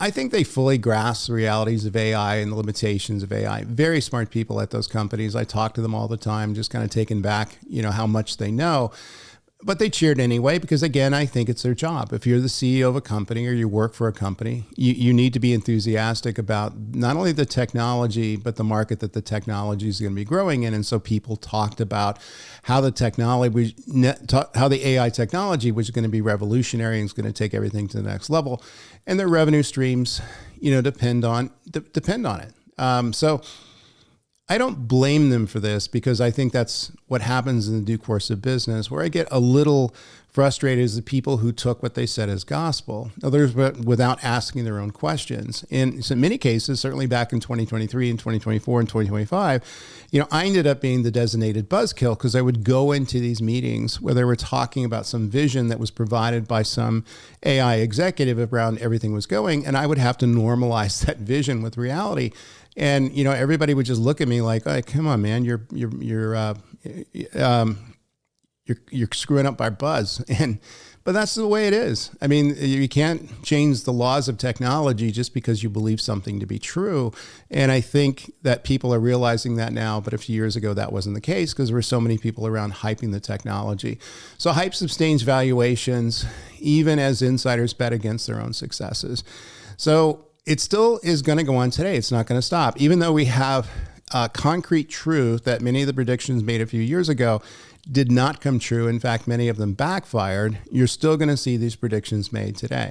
I think they fully grasp the realities of AI and the limitations of AI. Very smart people at those companies. I talk to them all the time, just kind of taken back, how much they know. But they cheered anyway, because again, I think it's their job. If you're the CEO of a company or you work for a company, you need to be enthusiastic about not only the technology, but the market that the technology is going to be growing in. And so people talked about how the AI technology was going to be revolutionary and is going to take everything to the next level. And their revenue streams, depend on it. So I don't blame them for this, because I think that's what happens in the due course of business. Where I get a little frustrated is the people who took what they said as gospel, others without asking their own questions. And so in many cases, certainly back in 2023 and 2024 and 2025, I ended up being the designated Buzzkill, because I would go into these meetings where they were talking about some vision that was provided by some AI executive around everything was going, and I would have to normalize that vision with reality. And, everybody would just look at me like, "Oh, come on, man, you're screwing up our buzz." But that's the way it is. I mean, you can't change the laws of technology just because you believe something to be true. And I think that people are realizing that now, but a few years ago, that wasn't the case, because there were so many people around hyping the technology. So hype sustains valuations, even as insiders bet against their own successes. So it still is going to go on today. It's not going to stop. Even though we have concrete truth that many of the predictions made a few years ago did not come true. In fact, many of them backfired. You're still going to see these predictions made today.